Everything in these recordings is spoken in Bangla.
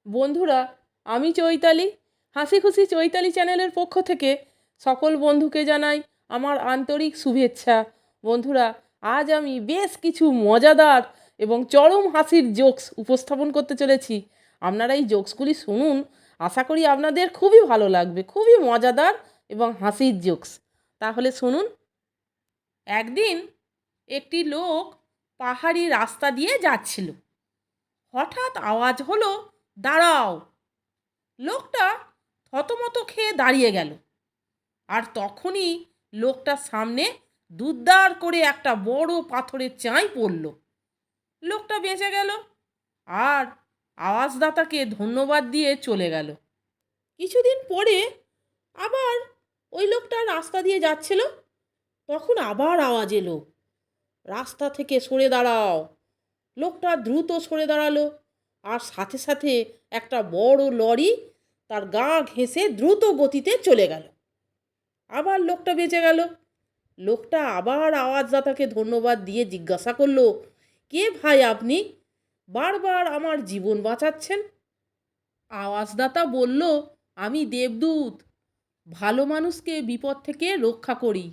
বন্ধুরা, আমি চৈতালি। হাসি খুশি চৈতালি চ্যানেলের পক্ষ থেকে সকল বন্ধুকে জানাই আমার আন্তরিক শুভেচ্ছা। বন্ধুরা, আজ আমি বেশ কিছু মজাদার এবং চরম হাসির জোকস উপস্থাপন করতে চলেছি। আপনারা এই জোকসগুলি শুনুন, আশা করি আপনাদের খুবই ভালো লাগবে। খুবই মজাদার এবং হাসির জোকস। তাহলে শুনুন। একদিন একটি লোক পাহাড়ি রাস্তা দিয়ে যাচ্ছিল। হঠাৎ আওয়াজ হলো, দাঁড়াও! লোকটা থতমত খেয়ে দাঁড়িয়ে গেল। আর তখনই লোকটার সামনে দুদ্দার করে একটা বড় পাথরের চাই পড়ল। লোকটা বেঁচে গেল আর আওয়াজদাতাকে ধন্যবাদ দিয়ে চলে গেল। কিছুদিন পরে আবার ওই লোকটা রাস্তা দিয়ে যাচ্ছিল। তখন আবার আওয়াজ এলো, রাস্তা থেকে সরে দাঁড়াও! লোকটা দ্রুত সরে দাঁড়ালো আর সাথে সাথে একটা বড় লরি তার গা ঘেঁষে দ্রুত গতিতে চলে গেল। আবার লোকটা বেঁচে গেল। লোকটা আবার আওয়াজদাতাকে ধন্যবাদ দিয়ে জিজ্ঞাসা করলো, কে ভাই আপনি? বারবার আমার জীবন বাঁচাচ্ছেন। আওয়াজদাতা বলল, আমি দেবদূত, ভালো মানুষকে বিপদ থেকে রক্ষা করি।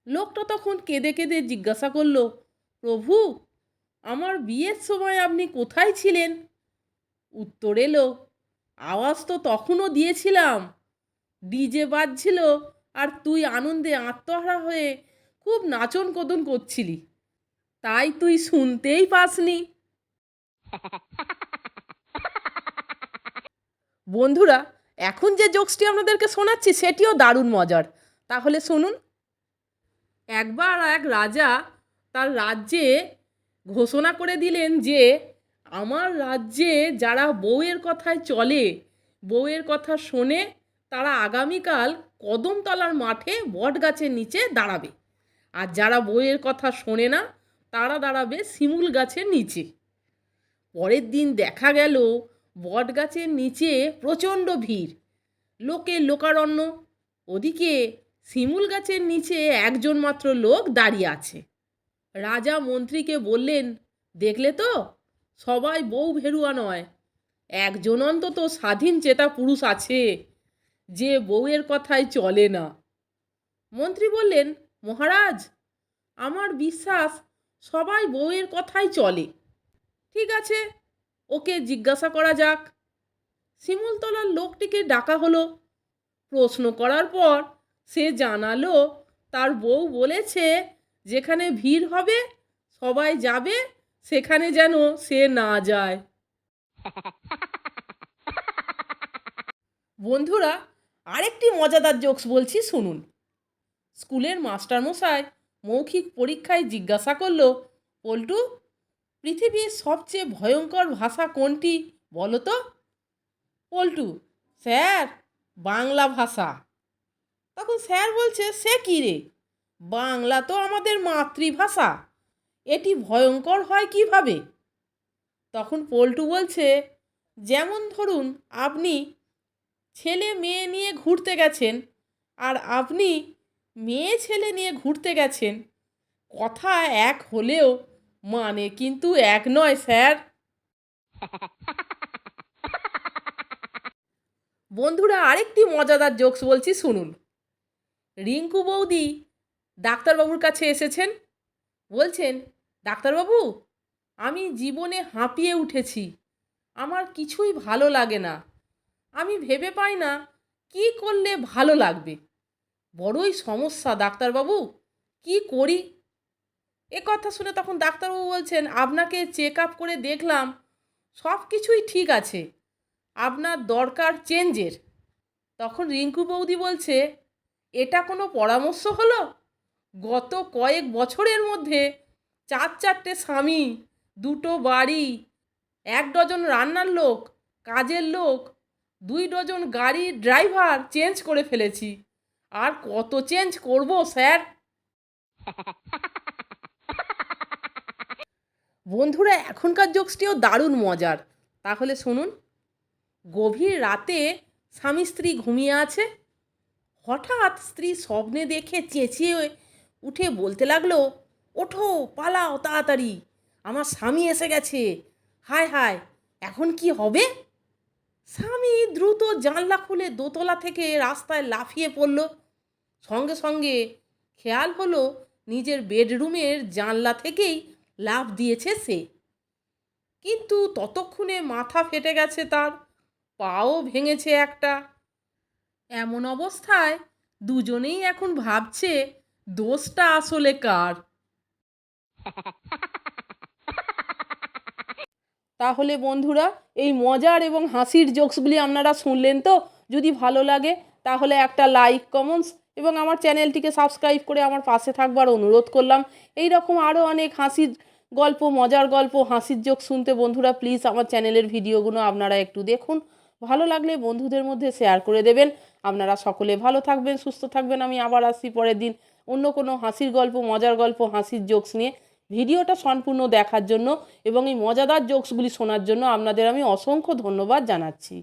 লোকটা তখন কেঁদে কেঁদে জিজ্ঞাসা করলো, প্রভু, আমার বিয়ের সময় আপনি কোথায় ছিলেন? উত্তর এলো, আওয়াজ তো তখনও দিয়েছিলাম, ডিজে বাজছিল আর তুই আনন্দে আত্মহারা হয়ে খুব নাচন কোদন করছিলি, তাই তুই শুনতেই পাসনি। বন্ধুরা, এখন যে জোকসটি আপনাদেরকে শোনাচ্ছি সেটিও দারুণ মজার। তাহলে শুনুন। একবার এক রাজা তার রাজ্যে ঘোষণা করে দিলেন যে আমার রাজ্যে যারা বউয়ের কথায় চলে, বউয়ের কথা শোনে, তারা আগামীকাল কদমতলার মাঠে বট গাছের নিচে দাঁড়াবে। আর যারা বউয়ের কথা শোনে না, তারা দাঁড়াবে শিমুল গাছের নিচে। পরের দিন দেখা গেল বট গাছের নিচে প্রচণ্ড ভিড়, লোকে লোকারণ্য। ওদিকে শিমুল গাছের নিচে একজন মাত্র লোক দাঁড়িয়ে আছে। রাজা মন্ত্রীকে বললেন, দেখলে তো, সবাই বউ ভেরুয়া নয়, একজন অন্তত স্বাধীন চেতা পুরুষ আছে যে বউয়ের কথায় চলে না। মন্ত্রী বললেন, মহারাজ, আমার বিশ্বাস সবাই বউয়ের কথাই চলে। ঠিক আছে, ওকে জিজ্ঞাসা করা যাক। শিমুলতলার লোকটিকে ডাকা হলো। প্রশ্ন করার পর সে জানালো তার বউ বলেছে যেখানে ভিড় হবে সবাই যাবে, সেখানে যেন সে না যায়। বন্ধুরা, আরেকটি মজাদার জোকস বলছি, শুনুন। স্কুলের মাস্টারমশাই মৌখিক পরীক্ষায় জিজ্ঞাসা করলো, পল্টু, পৃথিবীর সবচেয়ে ভয়ঙ্কর ভাষা কোনটি বলো তো? পল্টু, স্যার, বাংলা ভাষা। তখন স্যার বলছে, সে কী রে, বাংলা তো আমাদের মাতৃভাষা, এটি ভয়ঙ্কর হয় কিভাবে? তখন পল্টু বলছে, যেমন ধরুন আপনি ছেলে মেয়ে নিয়ে ঘুরতে গেছেন আর আপনি মেয়ে ছেলে নিয়ে ঘুরতে গেছেন, কথা এক হলেও মানে কিন্তু এক নয় স্যার। বন্ধুরা, আরেকটি মজাদার জোকস বলছি, শুনুন। রিঙ্কু বৌদি ডাক্তারবাবুর কাছে এসেছেন। বলছেন, ডাক্তারবাবু, আমি জীবনে হাঁপিয়ে উঠেছি, আমার কিছুই ভালো লাগে না, আমি ভেবে পাই না কী করলে ভালো লাগবে, বড়ই সমস্যা ডাক্তারবাবু, কি করি? এ কথা শুনে তখন ডাক্তারবাবু বলছেন, আপনাকে চেক আপ করে দেখলাম, সব কিছুই ঠিক আছে, আপনার দরকার চেঞ্জের। তখন রিঙ্কু বৌদি বলছে, এটা কোনো পরামর্শ হলো? গত কয়েক বছরের মধ্যে 4-4টে স্বামী, 2টো বাড়ি, 1 ডজন রান্নার লোক, কাজের লোক, 2 ডজন গাড়ির ড্রাইভার চেঞ্জ করে ফেলেছি, আর কত চেঞ্জ করব স্যার? বন্ধুরা, এখনকার জোকসটিও দারুণ মজার। তাহলে শুনুন। গভীর রাতে স্বামী স্ত্রী ঘুমিয়ে আছে। হঠাৎ স্ত্রী স্বপ্নে দেখে চেঁচিয়ে উঠে বলতে লাগলো, ওঠো, পালাও তাড়াতাড়ি, আমার স্বামী এসে গেছে, হায় হায়, এখন কি হবে? স্বামী দ্রুত জানলা খুলে দোতলা থেকে রাস্তায় লাফিয়ে পড়ল। সঙ্গে সঙ্গে খেয়াল হলো নিজের বেডরুমের জানলা থেকেই লাফ দিয়েছে সে। কিন্তু ততক্ষণে মাথা ফেটে গেছে তার, পাও ভেঙেছে একটা। এমন অবস্থায় দুজনেই এখন ভাবছে দোষটা আসলে কার। তাহলে বন্ধুরা, এই মজার এবং হাসির জোকসগুলি আপনারা শুনলেন তো? যদি ভালো লাগে তাহলে একটা লাইক, কমেন্টস এবং আমার চ্যানেলটিকে সাবস্ক্রাইব করে আমার পাশে থাকবার অনুরোধ করলাম। এই রকম আরও অনেক হাসির গল্প, মজার গল্প, হাসির জোক শুনতে বন্ধুরা প্লিজ আমার চ্যানেলের ভিডিওগুলো আপনারা একটু দেখুন। ভালো লাগলে বন্ধুদের মধ্যে শেয়ার করে দেবেন। আপনারা সকলে ভালো থাকবেন, সুস্থ থাকবেন। আমি আবার আসছি পরের দিন অন্য কোনো হাসির গল্প, মজার গল্প, হাসির জোকস নিয়ে। ভিডিওটা সম্পূর্ণ দেখার জন্য এবং এই মজাদার জোকসগুলি শোনার জন্য আপনাদের আমি অসংখ্য ধন্যবাদ জানাচ্ছি।